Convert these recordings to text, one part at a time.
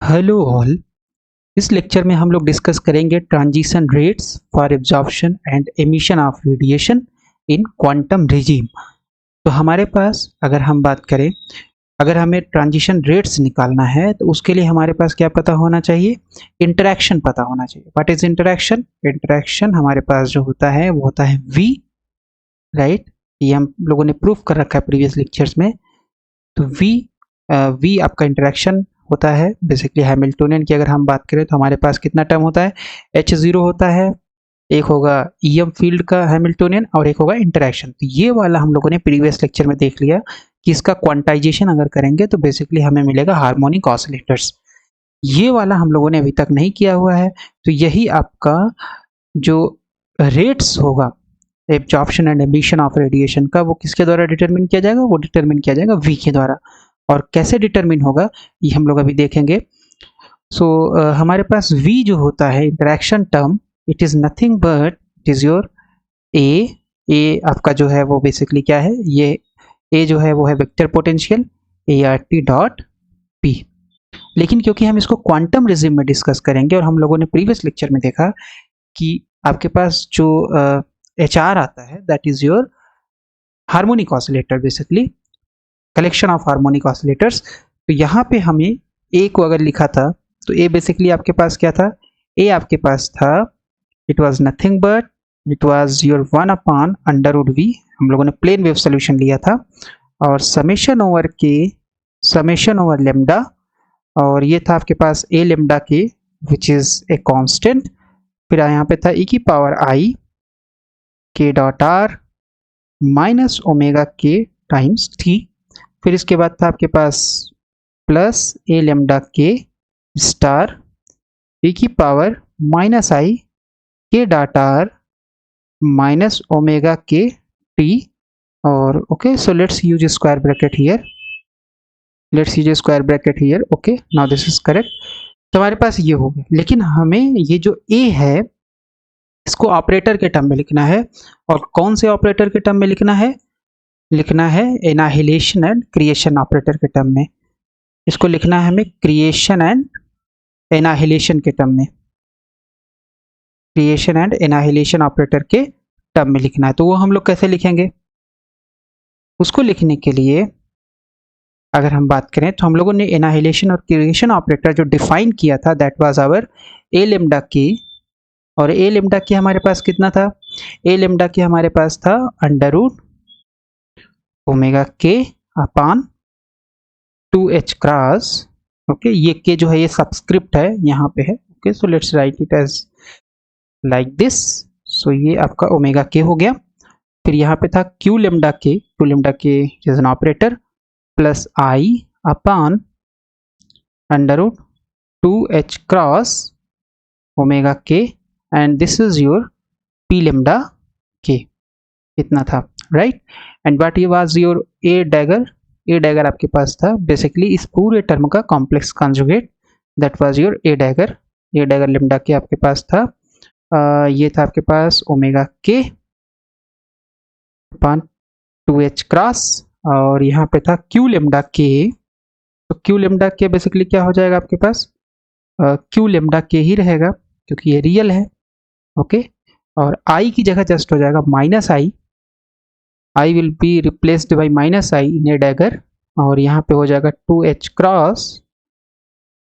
Hello all. इस lecture में हम लोग डिस्कस करेंगे transition rates for absorption and emission of radiation in quantum regime. तो हमारे पास अगर हम बात करें, अगर हमें ट्रांजिशन रेट्स निकालना है तो उसके लिए हमारे पास क्या पता होना चाहिए? इंटरेक्शन पता होना चाहिए। What is interaction? इंटरेक्शन हमारे पास जो होता है वो होता है वी, राइट। ये हम लोगों ने प्रूफ कर रखा है प्रीवियस लेक्चर्स में। तो वी आपका इंटरेक्शन होता है बेसिकली हैमिल्टोनियन की। अगर हम बात करें तो हमारे पास कितना टर्म होता है? H0 होता है, एक होगा EM फील्ड का हैमिल्टोनियन और एक होगा इंटरेक्शन। तो ये वाला हम लोगों ने प्रीवियस लेक्चर में देख लिया कि इसका क्वांटाइजेशन अगर करेंगे तो बेसिकली हमें मिलेगा हार्मोनिक ऑसिलेटर्स। ये वाला हम लोगों ने अभी तक नहीं किया हुआ है। तो यही आपका जो रेट्स होगा absorption and emission of radiation का, वो किसके द्वारा डिटरमिन किया जाएगा? वो डिटरमिन किया जाएगा वी के द्वारा। और कैसे डिटरमिन होगा ये हम लोग अभी देखेंगे। हमारे पास v जो होता है interaction term, it is nothing but it is your a आपका जो है वो बेसिकली क्या है? ये ए जो है वो है vector potential ART dot P. लेकिन क्योंकि हम इसको क्वांटम रिजिम में डिस्कस करेंगे और हम लोगों ने प्रीवियस लेक्चर में देखा कि आपके पास जो HR आता है that is your harmonic oscillator, basically collection of harmonic oscillators. तो यहाँ पे हमें ए को अगर लिखा था तो ए बेसिकली आपके पास क्या था? ए आपके पास था, it was nothing but it was your 1 upon under root V. हम लोगों ने प्लेन वेव सोल्यूशन लिया था और समेशन ओवर लेमडा, और ये था आपके पास ए लेमडा के विच इज ए कांस्टेंट। फिर यहाँ पे था e की power i k dot are minus omega k times T. फिर इसके बाद था आपके पास प्लस ए लेमडा के स्टार e की power minus i k dot are minus omega k T. और okay, so let's use square bracket here, okay now this is correct. तो हमारे पास ये हो गया। लेकिन हमें ये जो ए है इसको ऑपरेटर के टर्म में लिखना है। और कौन से ऑपरेटर के टर्म में लिखना है? लिखना है एनाहिलेशन एंड क्रिएशन ऑपरेटर के टर्म में। इसको लिखना है हमें क्रिएशन एंड एनाहिलेशन के टर्म में, क्रिएशन एंड एनाहिलेशन ऑपरेटर के टर्म में लिखना है। तो वो हम लोग कैसे लिखेंगे? उसको लिखने के लिए अगर हम बात करें तो हम लोगों ने एनाहिलेशन और क्रिएशन ऑपरेटर जो डिफाइन किया था that was our A lambda के। और ए लेमडा के हमारे पास कितना था? ए लेमडा के हमारे पास था अंडर रूट ओमेगा के अपॉन 2h क्रॉस। ओके, ये के जो है ये सबस्क्रिप्ट है यहाँ पे है। Okay, so let's write it as like this. So ये आपका ओमेगा के हो गया। फिर यहाँ पे था क्यू लेमडा के is an operator plus I upon under root 2h cross omega K and this is your P lambda K. इतना था, राइट। एंड व्हाट ये वाज योर ए डैगर आपके पास था बेसिकली इस पूरे टर्म का complex conjugate, that was your A dagger lambda K आपके पास था। ये था आपके पास ओमेगा के अपॉन 2h क्रॉस, और यहाँ पे था क्यू लेमडा के। तो क्यू लेमडा के बेसिकली क्या हो जाएगा आपके पास? क्यू लेमडा के ही रहेगा क्योंकि ये रियल है। ओके, और आई की जगह जस्ट हो जाएगा minus I will be replaced by minus I in A dagger, और यहाँ पे हो जाएगा 2h क्रॉस,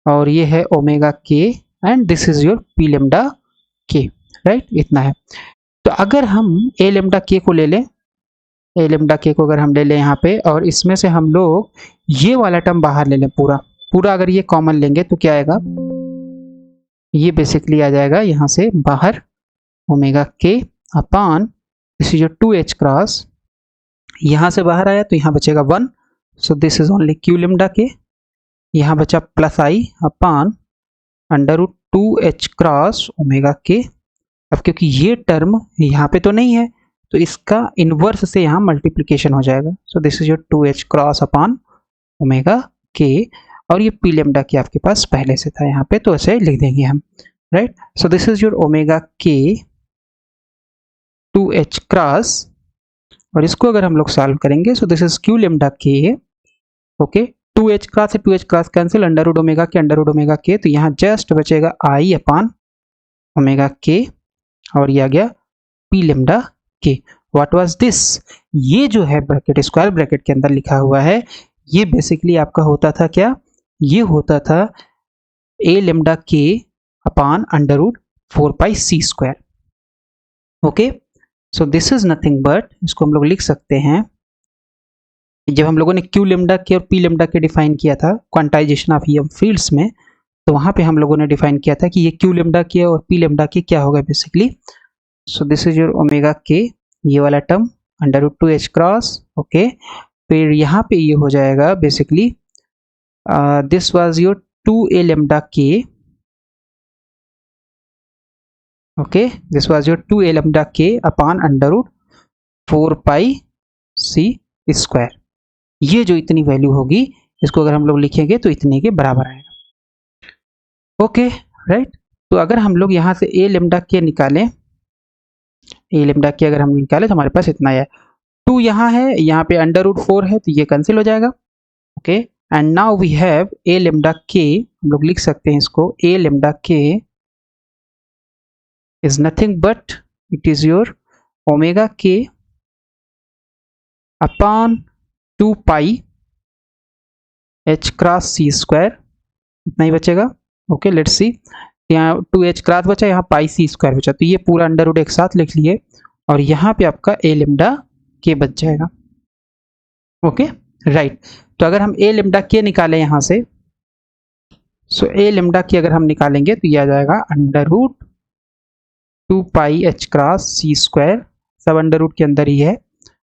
और ये है omega K and this is your P lambda k, right. इतना है। तो अगर हम ए लेमडा के को ले लें, ए लेमडा के को अगर हम ले लें यहाँ पे, और इसमें से हम लोग ये वाला टर्म बाहर ले लें पूरा अगर ये कॉमन लेंगे तो क्या आएगा? ये बेसिकली आ जाएगा यहाँ से बाहर ओमेगा के upon this is your 2h cross. यहाँ से बाहर आया तो यहाँ बचेगा 1, so this is only Q lambda K. यहाँ बचा plus I upon under root 2h cross omega K. अब क्योंकि ये टर्म यहाँ पे तो नहीं है तो इसका इनवर्स से यहाँ मल्टीप्लिकेशन हो जाएगा। सो this is your 2h cross upon omega k, और ये पी लेमडा के आपके पास पहले से था यहाँ पे, तो ऐसे लिख देंगे हम, right. So this is your omega के 2h क्रॉस, और इसको अगर हम लोग सॉल्व करेंगे so this is Q lambda K, okay, 2h cross से 2h cross cancel, under root omega K under root omega K, तो यहाँ जस्ट बचेगा आई अपॉन ओमेगा के और ये आ गया पी लेमडा के। What was this? ये जो है ब्रैकेट स्क्वायर ब्रैकेट के अंदर लिखा हुआ है, ये बेसिकली आपका होता था क्या? ये होता था ए लेमडा के upon under root 4 pi C square. Okay, so this is nothing but, इसको हम लोग लिख सकते हैं, जब हम लोगों ने क्यू लेमडा के और पी लेमडा के डिफाइन किया था क्वांटाइजेशन ऑफ ईएम फील्ड्स में, तो वहां पे हम लोगों ने डिफाइन किया था कि ये क्यू लेमडा के और पी लेमडा के क्या होगा basically. So this is your omega K, ये वाला term under root 2h cross. Okay, फिर यहाँ पे ये हो जाएगा basically this was your 2a lambda K. Okay, this was your 2a lambda के अपॉन अंडर रूट 4 पाई सी स्क्वायर। ये जो इतनी वैल्यू होगी, इसको अगर हम लोग लिखेंगे तो इतने के बराबर आएगा। ओके राइट, तो अगर हम लोग यहाँ से ए लेमडा के निकालें, ए लेमडा के अगर हम निकालें तो हमारे पास इतना है, 2 यहाँ है, यहाँ पे अंडर रूट 4 है, तो ये कैंसिल हो जाएगा। Okay, and now we have A lambda k, हम लोग लिख सकते हैं इसको, ए लेमडा के is nothing but it is your omega के upon 2 pi h cross c square, इतना ही बचेगा। ओके, लेट्स सी, यहाँ 2h क्रॉस बचा, यहाँ पाई सी स्क्वायर बचा, तो ये पूरा अंडर रूट एक साथ लिख लिए और यहाँ पे आपका ए लेमडा के बच जाएगा। ओके राइट, तो अगर हम ए लेमडा के निकालें यहाँ से, सो ए लेमडा के अगर हम निकालेंगे तो ये आ जाएगा under root 2 pi h cross c square, सब अंडर रूट के अंदर ही है,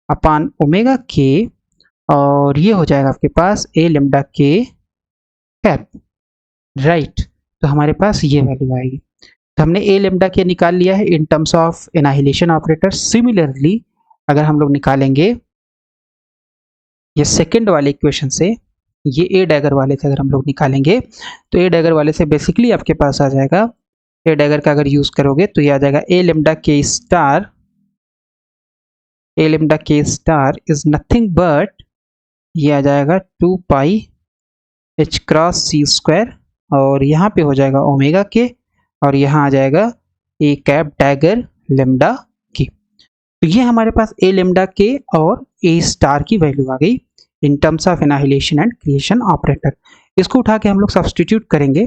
अपान ओमेगा के, और ये हो जाएगा आपके पास ए लेमडा के कैप। राइट, तो हमारे पास ये वैल्यू आएगी। तो हमने ए लेमडा के निकाल लिया है इन terms of annihilation operator. Similarly अगर हम लोग निकालेंगे ये सेकंड वाले इक्वेशन से, ये ए डैगर वाले से अगर हम लोग निकालेंगे, तो ए डैगर वाले से बेसिकली आपके पास आ जाएगा, ए डैगर का अगर यूज करोगे तो ये आ जाएगा ए lambda k star, A lambda k star is nothing but, ये आ जाएगा 2 pi h cross c square, और यहाँ पे हो जाएगा ओमेगा के, और यहाँ आ जाएगा ए कैप डैगर लेमडा के। तो ये हमारे पास ए लेमडा के और ए स्टार की वैल्यू आ गई इन terms of annihilation and creation operator. इसको उठा के हम लोग सब्सटीट्यूट करेंगे,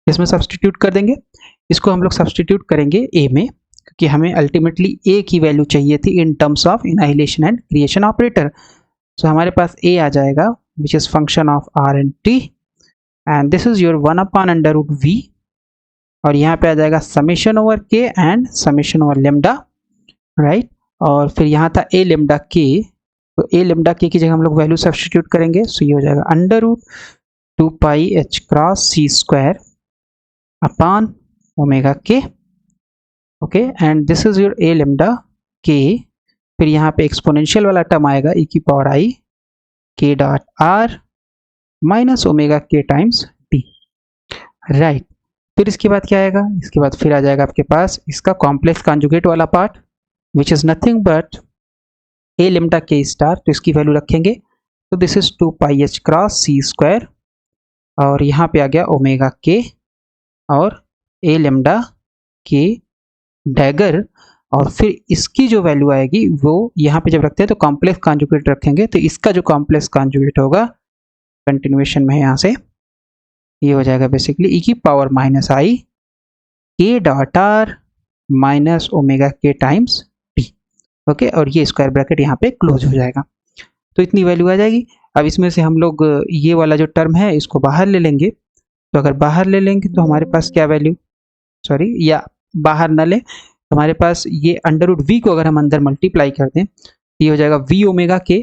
इसमें सब्सटीट्यूट कर देंगे, इसको हम लोग सब्सटीट्यूट करेंगे ए में, क्योंकि हमें अल्टीमेटली ए की वैल्यू चाहिए थी in terms of annihilation and creation operator. So हमारे पास ए आ जाएगा which is function of R and T, and this is your 1 upon under root V, और यहाँ पे आ जाएगा summation over K and summation over lambda. Right, और फिर यहाँ था ए लेमडा के, तो ए लेमडा के की जगह हम लोग वैल्यू सब्सटीट्यूट करेंगे, सो ये हो जाएगा under root 2 pi h cross c square upon omega के। Okay, and this is your A lambda के, फिर यहाँ पे एक्सपोनेंशियल वाला टर्म आएगा e की power i k dot are minus omega k times T. Right, फिर इसके बाद क्या आएगा, इसके बाद फिर आ जाएगा आपके पास इसका कॉम्प्लेक्स कॉन्जुगेट वाला part which is nothing but A lambda k star, तो इसकी वैल्यू रखेंगे, तो this is 2 pi h cross c square, और यहाँ पे आ गया ओमेगा के और ए लेमडा के डैगर, और फिर इसकी जो वैल्यू आएगी वो यहाँ पे जब रखते हैं तो कॉम्प्लेक्स कॉन्जुगेट रखेंगे, तो इसका जो कॉम्प्लेक्स कॉन्जुगेट होगा कंटिन्यूएशन में यहाँ से ये हो जाएगा बेसिकली ई की power minus i k dot are minus omega k times T. Okay, और ये स्क्वायर ब्रैकेट यहाँ पे क्लोज हो जाएगा, तो इतनी वैल्यू आ जाएगी। अब इसमें से हम लोग ये वाला जो टर्म है इसको बाहर ले लेंगे, तो अगर बाहर ले लेंगे तो हमारे पास क्या वैल्यू, सॉरी, या बाहर न ले, हमारे पास ये अंडर रूट वी को अगर हम अंदर मल्टीप्लाई कर दें, ये हो जाएगा we omega k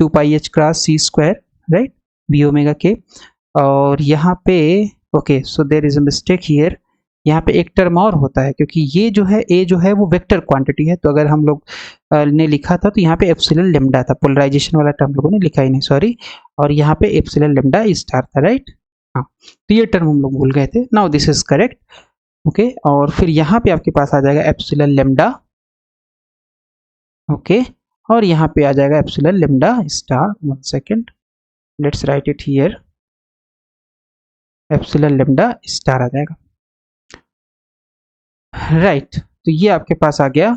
2 pi h cross c square, right, V omega k, और यहाँ पे okay, so there is a mistake here, यहाँ पे एक टर्म और होता है, क्योंकि ये जो है ए जो है वो वेक्टर क्वांटिटी है, तो अगर हम लोग ने लिखा था तो यहाँ पे एप्सिलन लेमडा था, पोलराइजेशन वाला टर्म लोगों ने लिखा ही नहीं, सॉरी, और यहाँ पे एप्सिलन लेमडा स्टार था। राइट, हाँ, तो ये टर्म हम लोग भूल गए थे, now this is correct. Okay, और फिर यहाँ पे आपके पास आ जाएगा एप्सिलन लेमडा, ओके, और यहाँ पे आ जाएगा epsilon lambda star. 1 second, let's write it here, epsilon lambda star आ जाएगा। राइट, तो ये आपके पास आ गया,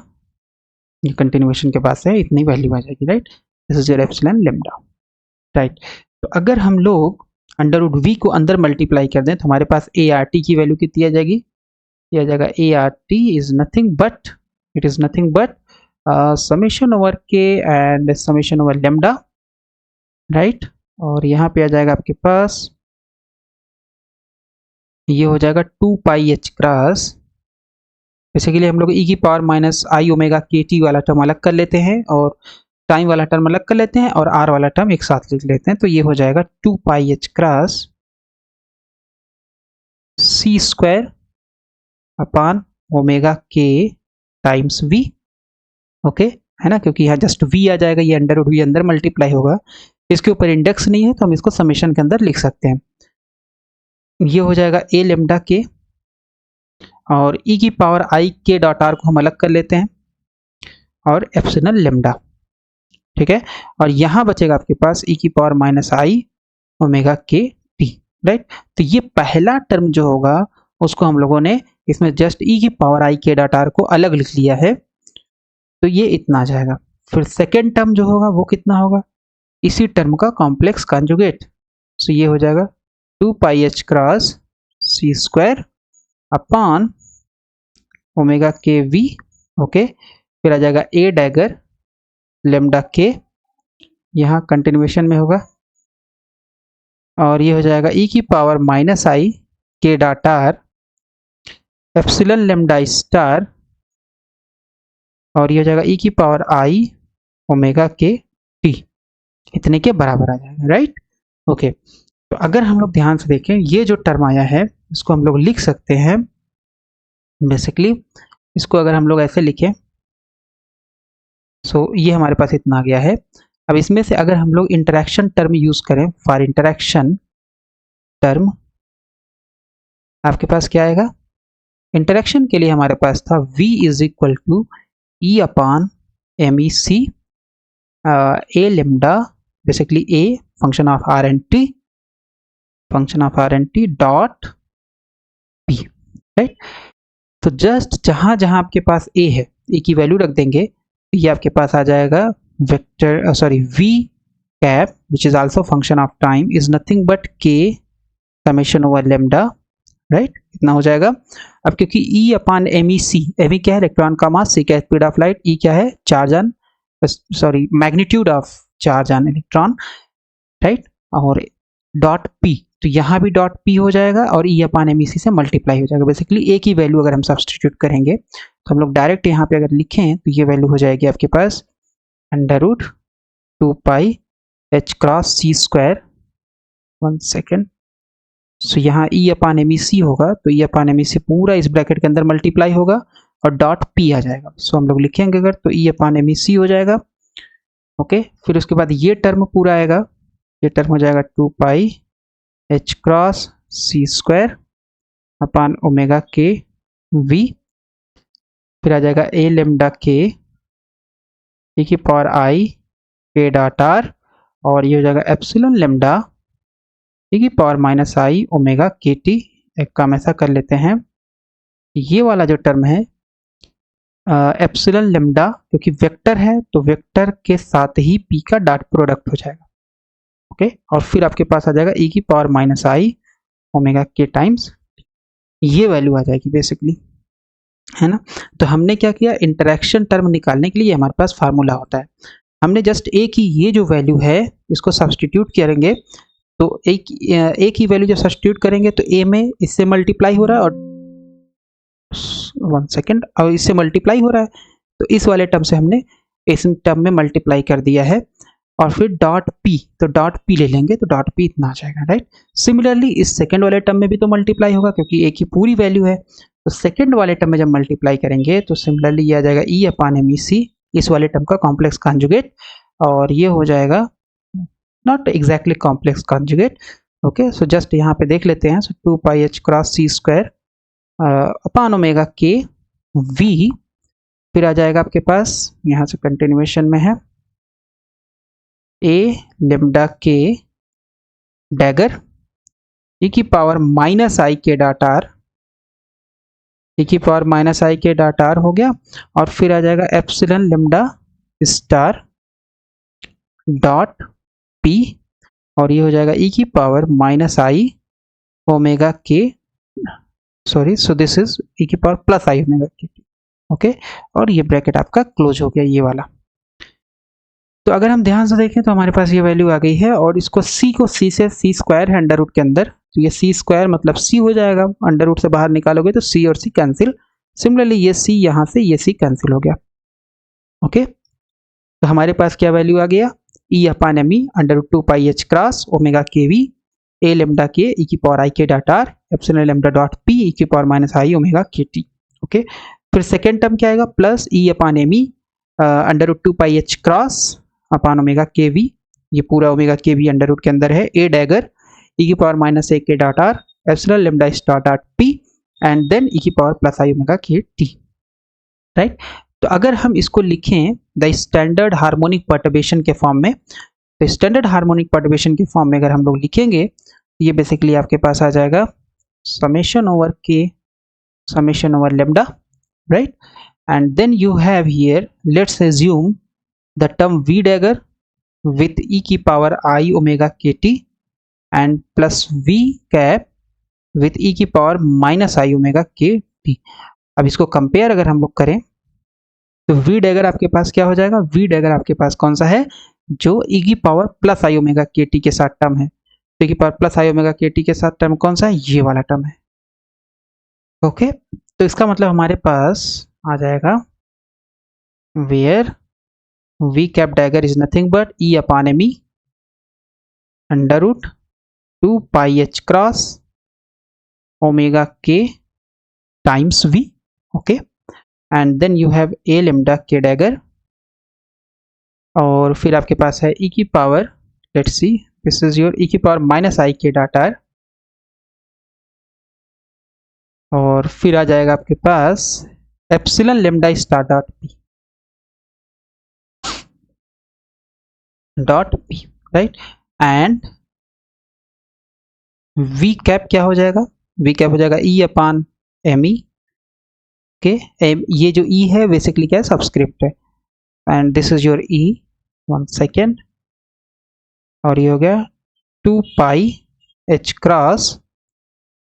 ये कंटिन्यूएशन के पास है, इतनी वैल्यू आ जाएगी। Right, this is your epsilon lambda. Right, तो अगर हम लोग अंडर रूट वी को अंदर मल्टीप्लाई कर दें तो हमारे पास ए आर टी की वैल्यू कितनी आ जाएगी, ये आ जाएगा A R T is nothing but, it is nothing but summation over K and summation over lambda. Right, और यहाँ पे आ जाएगा आपके पास, ये हो जाएगा 2 पाई एच क्रॉस, बेसिकली हम लोग ई की power minus i omega k T वाला टर्म अलग कर लेते हैं और टाइम वाला टर्म अलग कर लेते हैं और आर वाला टर्म एक साथ लिख लेते हैं, तो ये हो जाएगा 2 pi h cross c square upon omega k times v. Okay, है ना, क्योंकि यहाँ जस्ट वी आ जाएगा, ये अंडर रूट वी अंदर मल्टीप्लाई होगा, इसके ऊपर इंडेक्स नहीं है तो हम इसको समेशन के अंदर लिख सकते हैं। ये हो जाएगा ए लेम्डा के और ई की power i k dot are को हम अलग कर लेते हैं और एप्सिलॉन लेम्डा। ठीक है, और यहाँ बचेगा आपके पास ई की power minus i omega k t. Right, तो ये पहला टर्म जो होगा उसको हम लोगों ने इसमें जस्ट ई की power i k dot are को अलग लिख लिया है, तो ये इतना आ जाएगा। फिर सेकेंड टर्म जो होगा वो कितना होगा, इसी टर्म का कॉम्प्लेक्स कॉन्जुगेट, सो ये हो जाएगा 2 pi h cross c square upon omega k V. Okay, फिर आ जाएगा ए डैगर लेम्डा के, यहाँ कंटिन्यूएशन में होगा, और ये हो जाएगा ई की power minus i k dot r epsilon lambda star, और ये हो जाएगा ई की power i omega k T, इतने के बराबर आ जाएगा। राइट, ओके, तो अगर हम लोग ध्यान से देखें ये जो टर्म आया है इसको हम लोग लिख सकते हैं, बेसिकली इसको अगर हम लोग ऐसे लिखें, सो ये हमारे पास इतना आ गया है। अब इसमें से अगर हम लोग इंटरेक्शन टर्म यूज करें, फॉर इंटरेक्शन टर्म आपके पास क्या आएगा, इंटरेक्शन के लिए हमारे पास था v is equal to e upon m e c A lambda, basically a function of r and t, function of r and t dot p. Right, तो जस्ट जहां जहां आपके पास ए है, ए की वैल्यू रख देंगे, तो ये आपके पास आ जाएगा vector sorry V cap which is also function of time is nothing but k summation over lambda. Right, इतना हो जाएगा। अब क्योंकि ई अपान एम ई सी, एम ई क्या है इलेक्ट्रॉन का मास, सी क्या है स्पीड ऑफ लाइट, ई क्या है charge on sorry magnitude of charge on electron. Right, और डॉट पी, तो यहाँ भी डॉट पी हो जाएगा और ई अपान एम ई सी से मल्टीप्लाई हो जाएगा। बेसिकली ए की वैल्यू अगर हम सब्सटीट्यूट करेंगे तो हम लोग डायरेक्ट यहाँ पे अगर लिखें तो ये वैल्यू हो जाएगी आपके पास under root 2 pi h cross c square, 1 second, सो यहाँ ई अपान एम ई सी होगा, तो ई अपान एम ई सी पूरा इस ब्रैकेट के अंदर मल्टीप्लाई होगा और डॉट पी आ जाएगा। सो हम लोग लिखेंगे अगर तो ई अपान एम ई सी हो जाएगा। ओके, फिर उसके बाद ये टर्म पूरा आएगा, ये टर्म हो जाएगा 2 pi h cross c square upon omega k we, फिर आ जाएगा ए लेम्डा के ई की power i k dot r, और ये हो जाएगा एप्सिलॉन लेम्डा ई की power minus i omega k T. एक काम ऐसा कर लेते हैं, ये वाला जो टर्म है एप्सिलॉन लेम्डा क्योंकि वेक्टर है तो वेक्टर के साथ ही पी का डॉट प्रोडक्ट हो जाएगा। ओके, और फिर आपके पास आ जाएगा ई की power minus i omega k times, ये वैल्यू आ जाएगी बेसिकली, है ना। तो हमने क्या किया, इंटरेक्शन टर्म निकालने के लिए हमारे पास फार्मूला होता है, हमने जस्ट ए की ये जो वैल्यू है इसको सब्सटीट्यूट करेंगे, तो ए की वैल्यू जब सब्सटीट्यूट करेंगे तो ए में इससे मल्टीप्लाई हो रहा है और 1 सेकेंड, और इससे मल्टीप्लाई हो रहा है तो इस वाले टर्म से हमने इस टर्म में मल्टीप्लाई कर दिया है, और फिर डॉट पी, तो डॉट पी ले लेंगे तो डॉट पी इतना आ जाएगा। राइट, सिमिलरली इस सेकंड वाले टर्म में भी तो मल्टीप्लाई होगा क्योंकि ए की पूरी वैल्यू है, तो सेकंड वाले टर्म में जब मल्टीप्लाई करेंगे तो सिमिलरली ये आ जाएगा ई अपान एम ई सी, इस वाले टर्म का कॉम्प्लेक्स कॉन्जुगेट, और ये हो जाएगा not exactly complex conjugate. Okay, so just यहाँ पे देख लेते हैं, सो 2 pi h cross c square upon omega k we, फिर आ जाएगा आपके पास यहाँ से कंटिन्यूएशन में है ए लेम्डा के डैगर e की power minus i k dot are, e की power minus i k dot are हो गया, और फिर आ जाएगा epsilon lambda star dot p, और ये हो जाएगा e की पावर माइनस आई ओमेगा के, sorry, so this is e की पावर प्लस आई ओमेगा के, ओके, और ये ब्रैकेट आपका क्लोज हो गया ये वाला। तो अगर हम ध्यान से देखें तो हमारे पास ये वैल्यू आ गई है, और इसको c को c से c स्क्वायर है अंडर रूट के अंदर, तो ये c स्क्वायर मतलब c हो जाएगा, अंडर रूट से बाहर निकालोगे तो c और c कैंसिल, सिमिलरली ये c यहाँ से ये c कैंसिल हो गया, ओके। तो हमारे पास क्या वैल्यू आ गया, e upon m e under root 2 pi h cross omega k V A lambda के e की power i k dot r epsilon lambda dot P e की power minus i omega k T, okay. फिर second term क्या आएगा, plus e upon m e under root 2 pi h cross upon omega k we, ये पूरा omega k we under root के अंदर है, A dagger e की power minus A k dot r epsilon lambda star dot p and then e की power plus i omega k t, right. तो अगर हम इसको लिखें द स्टैंडर्ड हार्मोनिक पर्टर्बेशन के फॉर्म में, तो स्टैंडर्ड हार्मोनिक पर्टर्बेशन के फॉर्म में अगर हम लोग लिखेंगे तो ये बेसिकली आपके पास आ जाएगा summation over k summation over lambda, right, and then you have here, let's assume the term v dagger with e की power i omega k t and plus v cap with e की power minus i omega k t. अब इसको compare अगर हम लोग करें तो we dagger आपके पास क्या हो जाएगा, वी डैगर आपके पास कौन सा है, जो ई की power plus i omega k T के साथ टर्म है, तो ई की power plus i omega k T के साथ टर्म कौन सा है, ये वाला टर्म है, ओके। तो इसका मतलब हमारे पास आ जाएगा where v cap dagger is nothing but e upon m e under root 2 pi h cross omega k times v, okay, and then you have A lambda k dagger, और फिर आपके पास है e की power, let's see, this is your e की power minus i k dot r, और फिर आ जाएगा आपके पास epsilon lambda star dot p, right, and v cap क्या हो जाएगा, वी कैप हो जाएगा e अपान एम ई के, ये जो e है बेसिकली क्या है, सब्सक्रिप्ट है, and this is your e, 1 second, और ये हो गया 2 pi h cross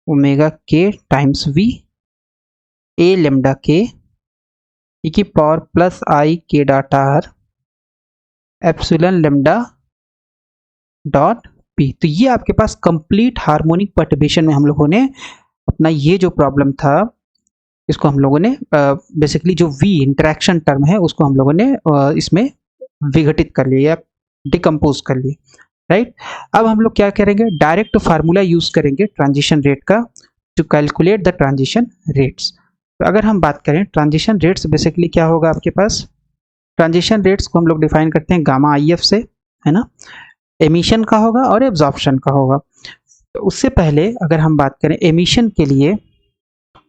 omega k times V A lambda के ई की पावर प्लस आई k dot r epsilon lambda dot P. तो ये आपके पास कंप्लीट हार्मोनिक पर्टर्बेशन में हम लोगों ने अपना ये जो प्रॉब्लम था इसको हम लोगों ने बेसिकली जो वी इंटरेक्शन टर्म है उसको हम लोगों ने इसमें विघटित कर लिया या डिकम्पोज कर लिया, राइट। अब हम लोग क्या करेंगे, डायरेक्ट फार्मूला यूज करेंगे ट्रांजिशन रेट का to calculate the transition rates. तो अगर हम बात करें ट्रांजिशन रेट्स, बेसिकली क्या होगा आपके पास, ट्रांजिशन रेट्स को हम लोग डिफाइन करते हैं गामा आई एफ से, है ना, एमिशन का होगा और एब्जॉर्प्शन का होगा। तो उससे पहले अगर हम बात करें एमिशन के लिए,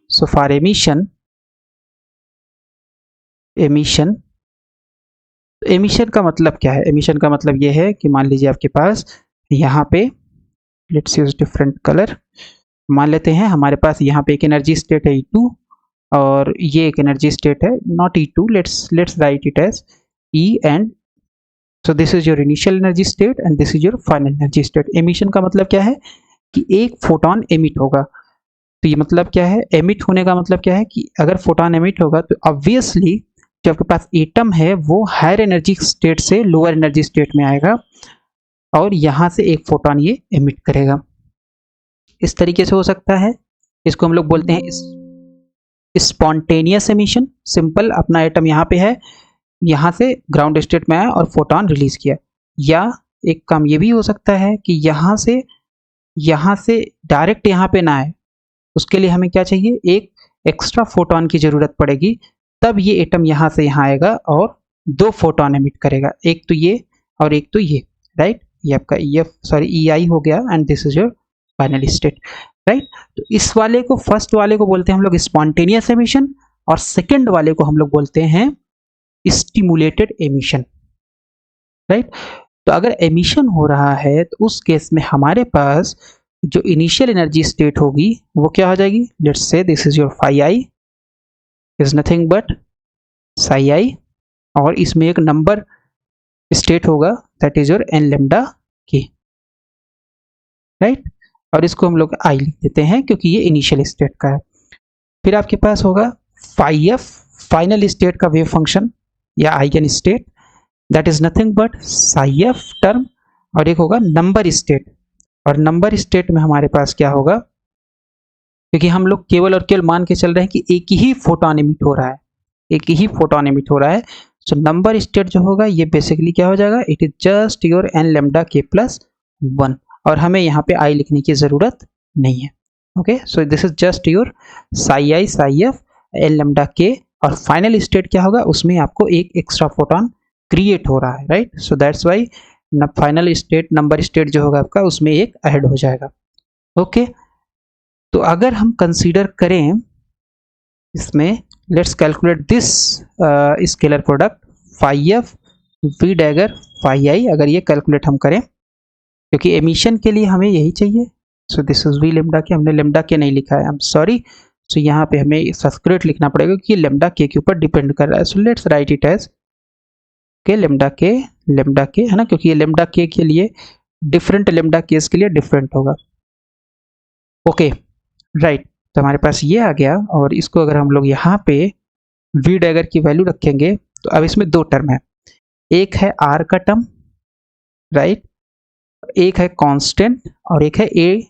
सो फॉर एमिशन एमिशन का मतलब क्या है, एमिशन का मतलब ये है कि मान लीजिए आपके पास यहाँ पे, लेट्स यूज डिफरेंट कलर, मान लेते हैं हमारे पास यहाँ पे एक एनर्जी स्टेट है E2 और ये एक एनर्जी स्टेट है not E2, let's write it as E and, so this is your initial energy state and this is your final energy state. Emission का मतलब क्या है कि एक फोटोन एमिट होगा, तो ये मतलब क्या है, एमिट होने का मतलब क्या है कि अगर फोटोन एमिट होगा तो ऑब्वियसली जो आपके पास एटम है वो हायर एनर्जी स्टेट से लोअर एनर्जी स्टेट में आएगा और यहाँ से एक फोटोन ये एमिट करेगा। इस तरीके से हो सकता है, इसको हम लोग बोलते हैं स्पॉन्टेनियस एमिशन। सिंपल, अपना एटम यहाँ पे है, यहाँ से ग्राउंड स्टेट में आया और फोटोन रिलीज किया। या एक काम ये भी हो सकता है कि यहाँ से डायरेक्ट यहाँ पे ना आए, उसके लिए हमें क्या चाहिए, एक एक्स्ट्रा फोटोन की जरूरत पड़ेगी, तब ये एटम यहाँ से यहाँ आएगा और 2 फोटोन एमिट करेगा, एक तो ये और एक तो ये, राइट। ये आपका EI हो गया and this is your final state, right. तो इस वाले को, फर्स्ट वाले को बोलते हैं हम लोग स्पॉन्टेनियस एमिशन और सेकंड वाले को हम लोग बोलते हैं स्टिमुलेटेड एमिशन, राइट। तो अगर एमिशन हो रहा है तो उस केस में हमारे पास जो इनिशियल एनर्जी स्टेट होगी वो क्या हो जाएगी, let's say this is your phi i is nothing but psi i, और इसमें एक नंबर स्टेट होगा that is your n lambda k, right. और इसको हम लोग आई लिख देते हैं क्योंकि ये इनिशियल स्टेट का है। फिर आपके पास होगा फाई एफ, फाइनल स्टेट का वेव फंक्शन या eigen state, that is nothing but Sai F term, और एक होगा नंबर स्टेट। और नंबर स्टेट में हमारे पास क्या होगा, क्योंकि हम लोग केवल और केवल मान के चल रहे हैं कि एक ही फोटोन एमिट हो रहा है, एक ही फोटोन एमिट हो रहा है, सो नंबर स्टेट जो होगा ये बेसिकली क्या हो जाएगा, it is just your n lambda k plus 1, और हमें यहाँ पे आई लिखने की जरूरत नहीं है। Okay, so this is just your psi i psi f n lambda के, और फाइनल स्टेट क्या होगा, उसमें आपको एक एक्स्ट्रा फोटोन क्रिएट हो रहा है, right. So that's why final state number state जो होगा आपका उसमें एक ऐड हो जाएगा। ओके, तो अगर हम कंसीडर करें इसमें, let's calculate this scalar product phi f we dagger phi i, अगर ये कैलकुलेट हम करें क्योंकि एमिशन के लिए हमें यही चाहिए, so this is V lambda k, हमने लेमडा के नहीं लिखा है, आई एम सॉरी। सो यहाँ पे हमें सब्सक्रिप्ट लिखना पड़ेगा क्योंकि लेमडा के ऊपर डिपेंड कर रहा है। So let's write it as k lambda k है ना, क्योंकि ये लेमडा के लिए डिफरेंट लेमडा केस के लिए डिफरेंट होगा। ओके, राइट, तो हमारे पास ये आ गया, और इसको अगर हम लोग यहाँ पे वी डैगर की वैल्यू रखेंगे तो अब इसमें दो टर्म है, एक है आर का टर्म, राइट, एक है कांस्टेंट और एक है A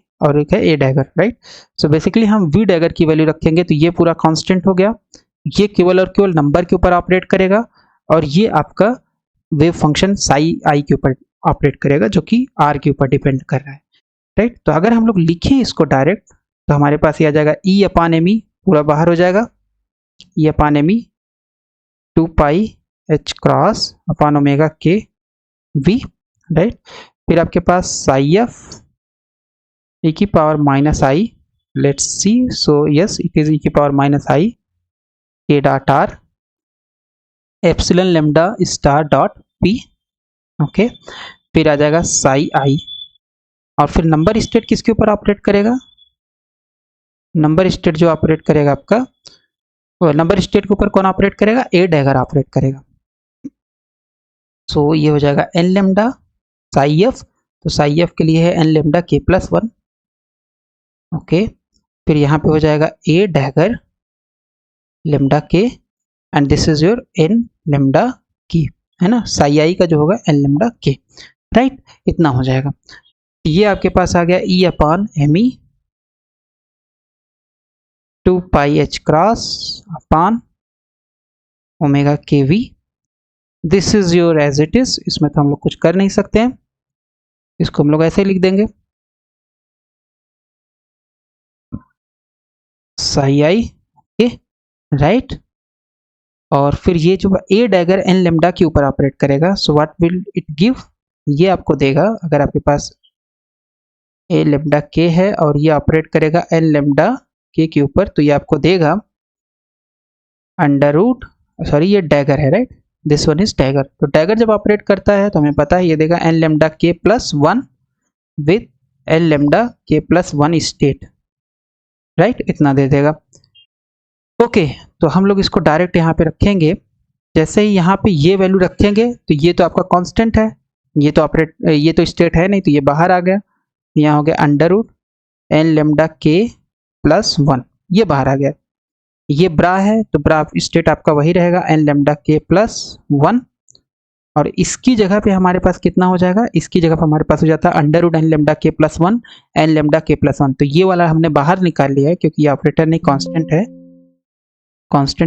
dagger, right. So basically हम वी डैगर की वैल्यू रखेंगे तो ये पूरा कांस्टेंट हो गया, ये केवल और केवल नंबर के ऊपर ऑपरेट करेगा, और ये आपका वेव फंक्शन साई आई के ऊपर ऑपरेट करेगा जो कि आर के ऊपर डिपेंड कर रहा है, राइट। तो अगर हम लोग लिखें इसको डायरेक्ट तो हमारे पास ये आ जाएगा ई अपान एम ई, पूरा बाहर हो जाएगा, e upon m e 2 pi h cross upon omega k we, right. फिर आपके पास साई एफ e की power minus I, let's see, so yes it is e की power minus i k dot r epsilon lambda star dot P, okay. फिर आ जाएगा Sai i, और फिर number state किसके ऊपर ऑपरेट करेगा, नंबर स्टेट जो ऑपरेट करेगा आपका, नंबर स्टेट के ऊपर कौन ऑपरेट करेगा, ए डैगर ऑपरेट करेगा। सो ये हो जाएगा एन लेमडा साई एफ, तो साई एफ के लिए है n lambda k plus 1, okay. फिर यहाँ पे हो जाएगा A dagger lambda k, and this is your n lambda k, है ना, साई आई का जो होगा एन लेमडा के, राइट, इतना हो जाएगा। ये आपके पास आ गया e upon m e 2 pi h cross upon omega k V, this is your as it is, इसमें तो हम लोग कुछ कर नहीं सकते हैं, इसको हम लोग ऐसे लिख देंगे साई आई, ओके, राइट। और फिर ये जो ए डैगर एन लेमडा के ऊपर ऑपरेट करेगा, so what will it give, ये आपको देगा, अगर आपके पास ए लेमडा के है और ये ऑपरेट करेगा एन लेमडा के ऊपर, तो ये आपको देगा अंडर रूट, सॉरी ये डैगर है, right, this one is dagger. तो डैगर जब ऑपरेट करता है तो हमें पता है ये देगा N lambda k plus 1 with N lambda k plus 1 state, right, इतना दे देगा। ओके, तो हम लोग इसको डायरेक्ट यहाँ पे रखेंगे, जैसे ही यहाँ पे ये वैल्यू रखेंगे तो ये तो आपका कांस्टेंट है, ये तो स्टेट है नहीं, तो ये बाहर आ गया, यहाँ हो गया under root n lambda k plus 1, ये बाहर आ गया, ये ब्रा है तो ब्रा स्टेट आपका वही रहेगा एन लेमडा के प्लस 1, और इसकी जगह पे हमारे पास कितना हो जाएगा, इसकी जगह पे हमारे पास हो जाता है under root n lambda k plus 1 N lambda k plus 1, तो ये वाला हमने बाहर निकाल लिया है क्योंकि ये ऑपरेटर नहीं कांस्टेंट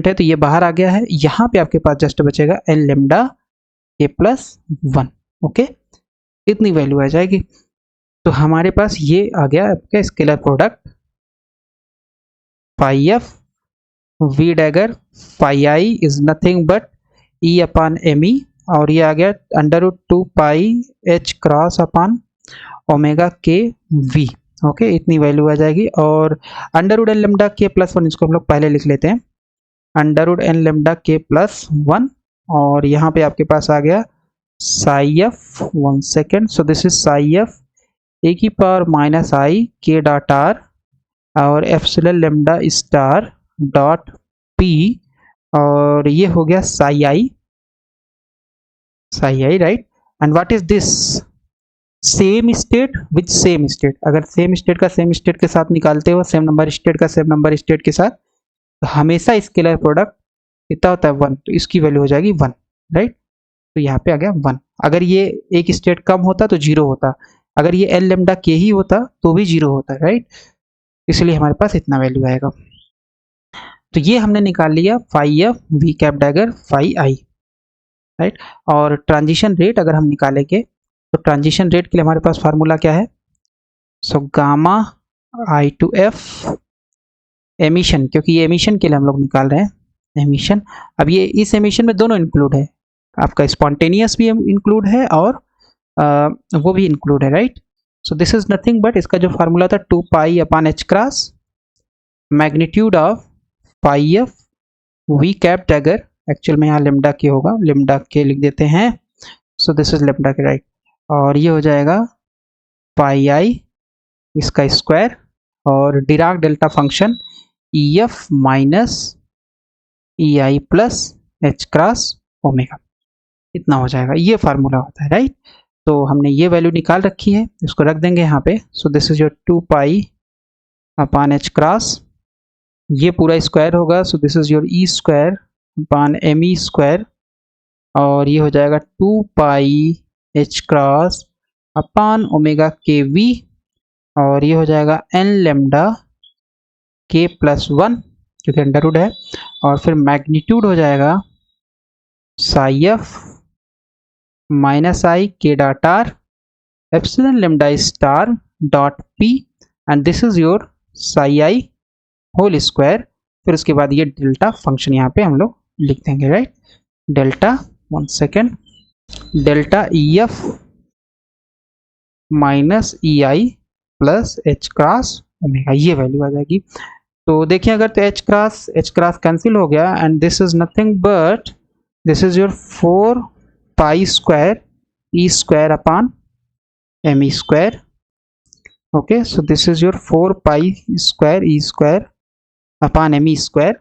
है, तो ये बाहर आ गया है। यहाँ पे आपके पास जस्ट बचेगा n lambda k plus 1, okay, इतनी वैल्यू आ जाएगी। तो हमारे पास ये आ गया आपका scalar product phi f we dagger phi i is nothing but e upon m e, और ये आ गया under root 2 pi h cross upon omega k V, okay, इतनी वैल्यू आ जाएगी। और under root n lambda k plus 1 इसको हम लोग पहले लिख लेते हैं, under root n lambda k plus 1, और यहाँ पे आपके पास आ गया psi f, 1 second, so this is psi f e की power minus i k dot r और epsilon lambda star dot p, और ये हो गया psi i right. And what is this? Same state with same state. अगर same state का same state के साथ निकालते हो, सेम नंबर स्टेट का सेम नंबर स्टेट के साथ, तो हमेशा स्केलर प्रोडक्ट कितना होता है 1, तो इसकी वैल्यू हो जाएगी 1 राइट। तो यहाँ पे आ गया 1। अगर ये एक स्टेट कम होता तो 0 होता, अगर ये एल लेमडा के ही होता तो भी 0 होता राइट, इसलिए हमारे पास इतना वैल्यू आएगा। तो ये हमने निकाल लिया phi f we cap dagger phi i right. और ट्रांजिशन रेट अगर हम निकालेंगे तो ट्रांजिशन रेट के लिए हमारे पास फार्मूला क्या है? So gamma i to f emission, क्योंकि ये एमिशन के लिए हम लोग निकाल रहे हैं एमिशन। अब ये इस एमिशन में दोनों इंक्लूड है, आपका स्पॉन्टेनियस भी इंक्लूड है और वो भी इंक्लूड है right. So this is nothing but इसका जो फार्मूला था 2 pi upon h cross magnitude of phi f we cap dagger, actual में यहाँ लेमडा के होगा, लेमडा के लिख देते हैं। So this is lambda k right, और ये हो जाएगा पाई आई इसका स्क्वायर और Dirac delta function e f minus e i plus h cross omega, इतना हो जाएगा। ये फार्मूला होता है राइट। तो हमने ये वैल्यू निकाल रखी है, इसको रख देंगे यहाँ पे। So this is your 2 pi upon h cross, ये पूरा स्क्वायर होगा। So this is your e square upon m e square, और ये हो जाएगा 2 pi h cross upon omega k we, और ये हो जाएगा एन लेमडा के प्लस 1 क्योंकि अंडर रूट है, और फिर मैग्नीट्यूड हो जाएगा Sai F minus i k dot r epsilon lambda star dot p, and this is your psi i whole square. फिर उसके बाद ये डेल्टा फंक्शन यहाँ पे हम लोग लिख देंगे right. Delta 1 second, delta e f minus e i plus h cross omega, ये वैल्यू आ जाएगी। तो देखिए अगर तो एच क्रॉस कैंसिल हो गया, and this is nothing but this is your 4 pi square e square upon m e square. Okay, so this is your 4 pi square e square upon m e square.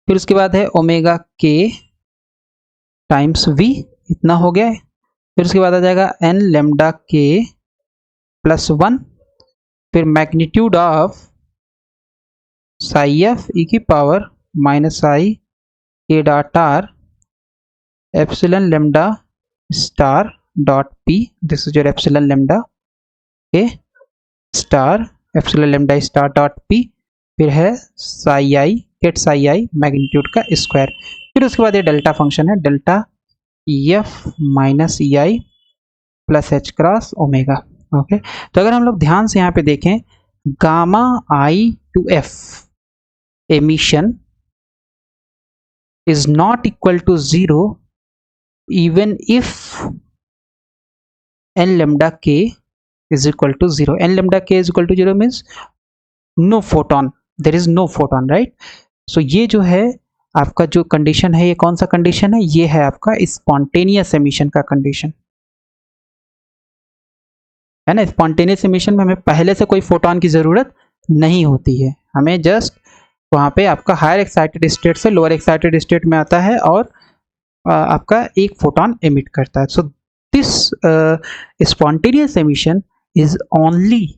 फिर उसके बाद है omega k times we, इतना हो गया है। फिर उसके बाद आ जाएगा एन लेमडा के प्लस 1, फिर magnitude of psi f e की power minus i k dot r epsilon lambda star dot p, this is your epsilon lambda k star epsilon lambda star dot p, फिर है psi i get psi i magnitude का square. फिर उसके बाद ये delta function है, delta e f minus e i plus h cross omega. Okay, तो अगर हम लोग ध्यान से यहाँ पे देखें, gamma i to f emission is not equal to 0 even if n lambda k is equal to 0. n lambda k is equal to 0 means no photon, there is no photon right. so ये जो है आपका जो condition है, ये कौन सा condition है? ये है आपका स्पॉन्टेनियस एमिशन का कंडीशन है ना। स्पॉन्टेनियस एमिशन में हमें पहले से कोई फोटोन की जरूरत नहीं होती है, हमें जस्ट वहाँ पे आपका हायर एक्साइटेड स्टेट से लोअर एक्साइटेड स्टेट में आता है और आपका एक फोटोन एमिट करता है। So this spontaneous emission is only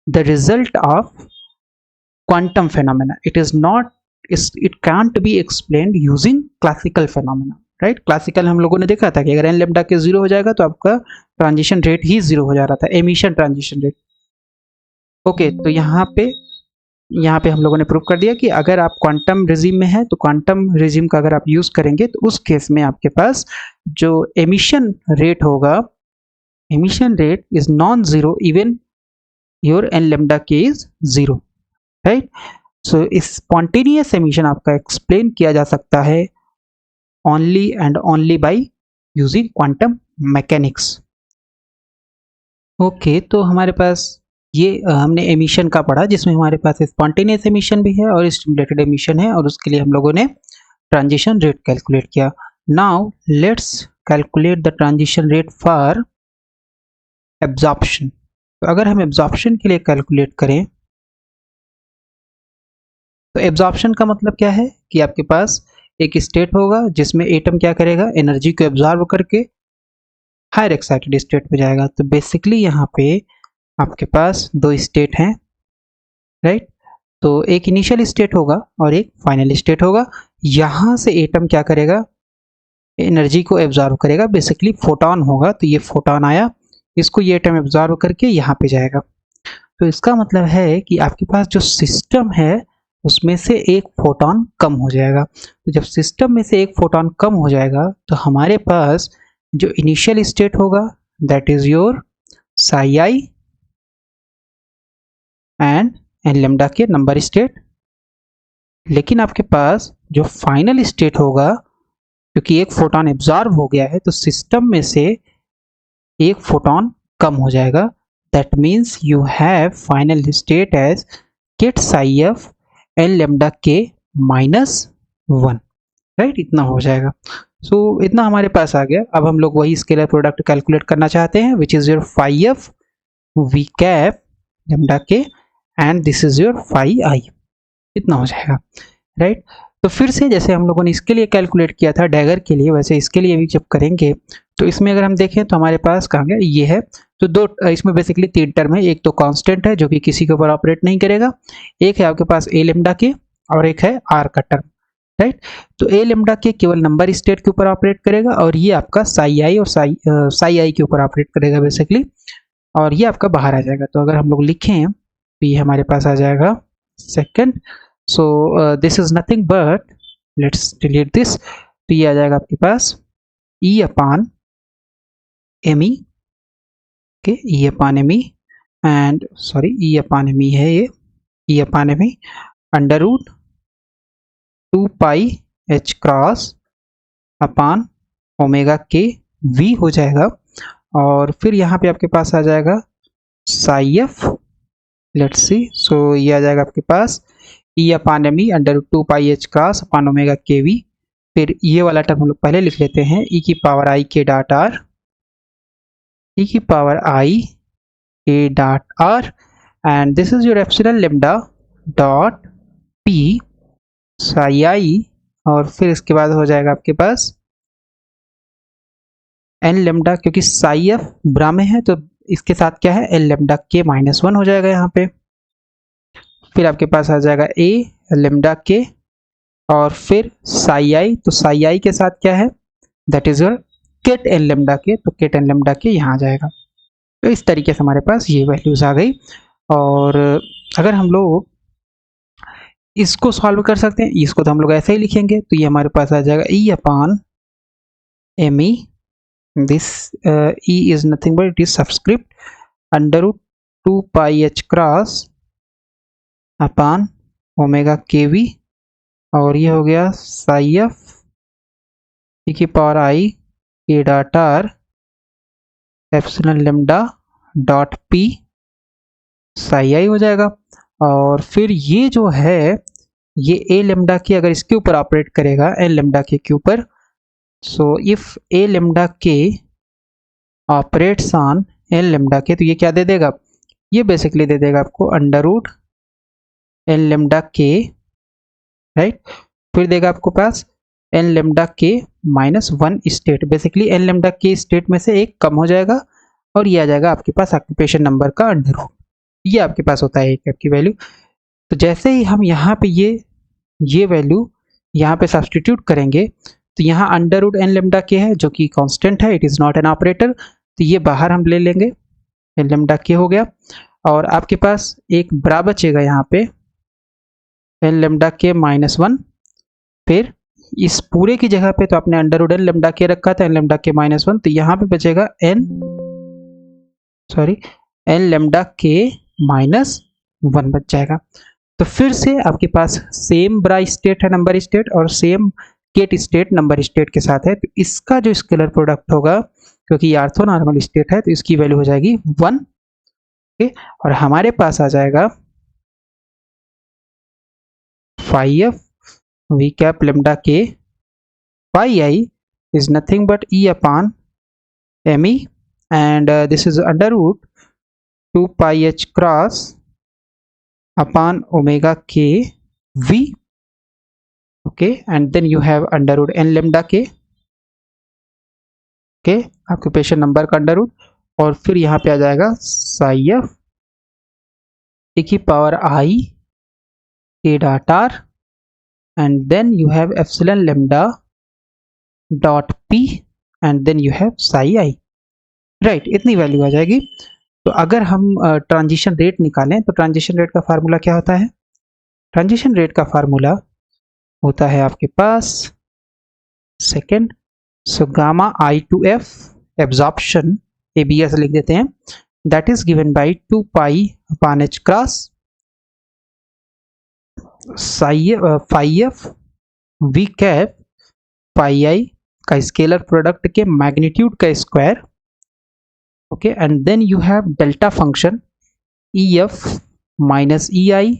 the result of quantum phenomena, it can't be explained using classical phenomena right. Classical हम लोगों ने देखा था कि अगर एन लेमडा के 0 हो जाएगा तो आपका ट्रांजिशन रेट ही 0 हो जा रहा था, एमिशन ट्रांजिशन रेट। ओके, तो यहाँ पे हम लोगों ने प्रूव कर दिया कि अगर आप क्वांटम रिजिम में है तो क्वांटम रिजिम का अगर आप यूज करेंगे तो उस केस में आपके पास जो एमिशन रेट होगा, emission rate is non zero even your n lambda के is 0 right. So spontaneous emission आपका एक्सप्लेन किया जा सकता है only and only by using quantum mechanics. Okay, तो हमारे पास ये हमने एमिशन का पढ़ा जिसमें हमारे पास स्पॉन्टेनियस एमिशन भी है और स्टिमुलेटेड एमिशन है, और उसके लिए हम लोगों ने ट्रांजिशन रेट कैलकुलेट किया। Now let's calculate the transition rate for absorption. तो अगर हम एब्जॉर्प्शन के लिए कैलकुलेट करें तो एब्जॉर्प्शन का मतलब क्या है कि आपके पास एक स्टेट होगा जिसमें एटम क्या करेगा, एनर्जी को एब्जॉर्ब करके हायर एक्साइटेड स्टेट में जाएगा। तो बेसिकली यहाँ पे आपके पास दो स्टेट हैं, राइट। तो एक इनिशियल स्टेट होगा और एक फाइनल स्टेट होगा। यहाँ से एटम क्या करेगा, एनर्जी को एब्जॉर्ब करेगा, बेसिकली फोटोन होगा। तो ये फोटोन आया, इसको ये एटम एब्जॉर्ब करके यहाँ पे जाएगा। तो इसका मतलब है कि आपके पास जो सिस्टम है उसमें से एक फोटोन कम हो जाएगा। तो जब सिस्टम में से एक फोटोन कम हो जाएगा तो हमारे पास जो इनिशियल स्टेट होगा that is your psi i and n lambda k number state. लेकिन आपके पास जो फाइनल स्टेट होगा, क्योंकि एक फोटोन एब्जॉर्ब हो गया है तो सिस्टम में से एक फोटोन कम हो जाएगा। That means you have final state as ket psi f n lambda k -1, right. इतना हो जाएगा। सो इतना हमारे पास आ गया। अब हम लोग वही स्केलर प्रोडक्ट कैलकुलेट करना चाहते हैं which is your phi f we cap lambda k and this is your phi i. इतना हो जाएगा, राइट। तो फिर से जैसे हम लोगों ने इसके लिए कैलकुलेट किया था डैगर के लिए, वैसे इसके लिए भी जब करेंगे तो इसमें अगर हम देखें तो हमारे पास कहाँ गया, ये है। तो दो, इसमें बेसिकली तीन टर्म है। एक तो कांस्टेंट है जो कि किसी के ऊपर ऑपरेट नहीं करेगा, एक है आपके पास ए लेम्डा के, और एक है आर का टर्म, राइट। तो ए लेम्डा के केवल नंबर स्टेट के ऊपर ऑपरेट करेगा और ये आपका साई आई और साई आई के ऊपर ऑपरेट करेगा बेसिकली, और ये आपका बाहर आ जाएगा। तो अगर हम लोग लिखें तो ये हमारे पास आ जाएगा second. So this is nothing but, let's delete this. तो ये आ जाएगा आपके पास ई upon m e k, e upon m e and sorry e upon m e है ये, e upon m e under root 2 pi h cross upon omega k v हो जाएगा। और फिर यहाँ पे आपके पास आ जाएगा साई एफ, लेट्स सी। सो ये आ जाएगा आपके पास ई upon m e under root 2 pi h cross upon omega k we. फिर ये वाला टर्म हम लोग पहले लिख लेते हैं, ई की power i k dot are, ई की power i k dot r and this is your epsilon lambda dot p psi i. और फिर इसके बाद हो जाएगा आपके पास एन लेम्डा, क्योंकि साई एफ ब्रा में है तो इसके साथ क्या है, एल लेम्डा के -1 हो जाएगा यहाँ पे। फिर आपके पास आ जाएगा ए लेम्डा के और फिर साई आई। तो साई आई के साथ क्या है, that is your ket n lambda k, तो केट एन लेम्डा के यहाँ आ जाएगा। तो इस तरीके से हमारे पास ये वैल्यूज आ गई। और अगर हम लोग इसको सॉल्व कर सकते हैं, इसको तो हम लोग ऐसे ही लिखेंगे। तो ये हमारे पास आ जाएगा e upon m e, this e is nothing but it is subscript under root 2 pi h cross upon omega k we, और ये हो गया साई एफ ई की power i k dot r epsilon lambda dot p psi i हो जाएगा। और फिर ये जो है ये ए लेम्डा के अगर इसके ऊपर ऑपरेट करेगा एन लेम्डा के ऊपर, सो इफ ए लेम्डा के operates on an lambda k, तो ये क्या दे देगा, ये बेसिकली दे देगा आपको अंडर रूट एन लेम्डा के, राइट। फिर देगा आपको पास N lambda k -1 state, basically N lambda के स्टेट में से एक कम हो जाएगा और ये आ जाएगा आपके पास ऑक्यूपेशन नंबर का अंडर रूट, ये आपके पास होता है एक आपकी वैल्यू। तो जैसे ही हम यहाँ पे ये वैल्यू यहाँ पे सब्सटीट्यूट करेंगे तो यहाँ अंडर रूट एन लेम्डा के है जो कि कांस्टेंट है, it is not an operator, तो ये बाहर हम ले लेंगे, एन लेम्डा के हो गया। और आपके पास एक बड़ा बचेगा यहाँ पे एन लेम्डा के -1। फिर इस पूरे की जगह पे तो आपने अंडर रूट एन लेम्डा के रखा था, एन लेम्डा के -1, तो यहाँ पे बचेगा एन लेम्डा के -1 बच जाएगा। तो फिर से आपके पास सेम ब्रा स्टेट है नंबर स्टेट और same ket state number state के साथ है, तो इसका जो स्केलर प्रोडक्ट होगा क्योंकि ऑर्थो नॉर्मल स्टेट है तो इसकी वैल्यू हो जाएगी 1, ओके। और हमारे पास आ जाएगा phi f we cap lambda k phi i is nothing but E upon me, and this is under root 2 pi h cross upon omega k v. Okay, and then you have under root n lambda k, okay, occupation number का under root, और फिर यहाँ पे आ जाएगा Sai F e की power I k dot r, and then you have epsilon lambda dot p, and then you have psi I, right, इतनी value आ जाएगी। तो अगर हम ट्रांजिशन रेट निकालें तो ट्रांजिशन रेट का फार्मूला क्या होता है? ट्रांजिशन रेट का फार्मूला होता है आपके पास second, so gamma i to f absorption ABS लिख देते हैं, that is given by 2 pi upon h cross phi f we cap pi i का स्केलर प्रोडक्ट के मैग्नीट्यूड का square, okay, and then you have delta function e f minus e i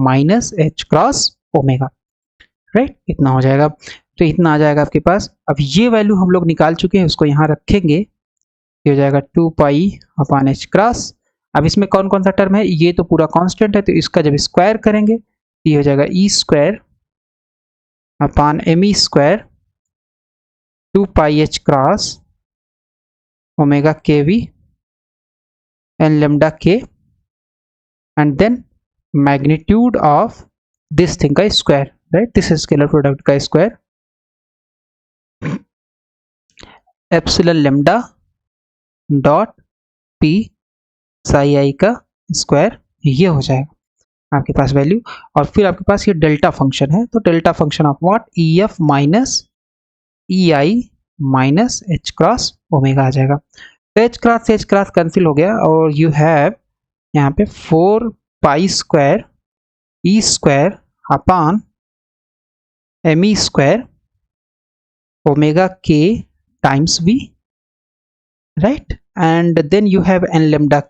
minus h cross omega, right, इतना हो जाएगा। तो इतना आ जाएगा आपके पास। अब ये वैल्यू हम लोग निकाल चुके हैं, उसको यहाँ रखेंगे, ये हो जाएगा 2 पाई अपॉन एच क्रॉस। अब इसमें कौन कौन सा टर्म है? ये तो पूरा कांस्टेंट है, तो इसका जब स्क्वायर करेंगे ये हो जाएगा e square upon m e square 2 pi h cross omega k we n lambda k, and then magnitude of this thing का square, right, this is scalar product का square, epsilon lambda dot p psi i का square, ये हो जाएगा आपके पास value. और फिर आपके पास ये डेल्टा फंक्शन है, तो delta function of what? E f minus e i minus h cross omega आ जाएगा। तो एच क्रॉस से एच क्रॉस कैंसिल हो गया, और यू हैव यहाँ पे 4 pi square e square upon m e square omega k times v, right, and then you have n lambda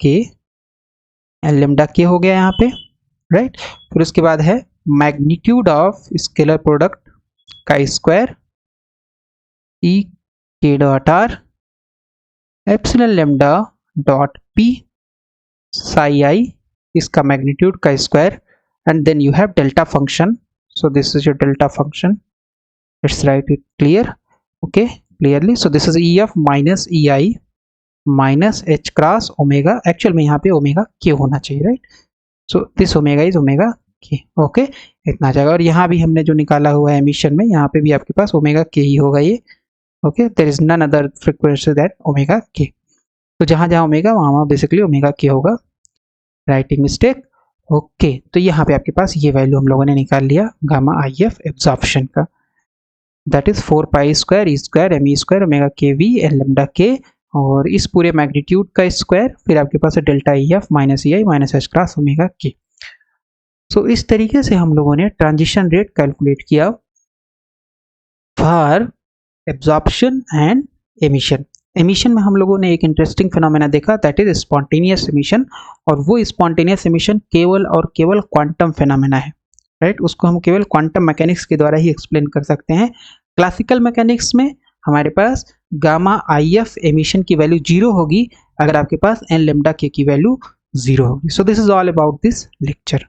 k हो गया यहाँ पे, राइट। फिर उसके बाद है मैग्नीट्यूड ऑफ स्केलर प्रोडक्ट का square e k dot r epsilon lambda dot p psi i, इसका मैग्नीट्यूड का square, and then you have delta function, so this is your delta function, let's write it clear, okay, clearly, so this is EF minus EI minus H cross omega, actual में यहाँ पे omega k होना चाहिए, right, so this omega is omega k, okay, इतना आ जाएगा। और यहाँ भी हमने जो निकाला हुआ है एमिशन में, यहाँ पे भी आपके पास ओमेगा k ही होगा ये, okay, there is none other frequency that omega k, तो जहाँ जहाँ ओमेगा वहाँ बेसिकली ओमेगा k होगा, राइटिंग मिस्टेक, ओके। तो यहाँ पे आपके पास ये वैल्यू हम लोगों ने निकाल लिया गामा आई एफ एब्जॉर्प्शन का, that is 4 pi square e square m e square omega k we n lambda के, और इस पूरे मैग्नीट्यूड का स्क्वायर, फिर आपके पास है delta e f minus e i minus h cross omega के। सो इस तरीके से हम लोगों ने ट्रांजिशन रेट कैलकुलेट किया for absorption and emission. Emission में हम लोगों ने एक इंटरेस्टिंग फिनोमेना देखा, दैट इज स्पॉन्टेनियस एमिशन, और वो स्पॉन्टेनियस एमिशन केवल और केवल क्वांटम फिनोमेना है, राइट, उसको हम केवल क्वांटम मैकेनिक्स के द्वारा ही एक्सप्लेन कर सकते हैं। क्लासिकल मैकेनिक्स में हमारे पास गामा आई एफ एमिशन की वैल्यू 0 होगी अगर आपके पास एन लेमडा के की वैल्यू 0 होगी। सो this is all about this lecture.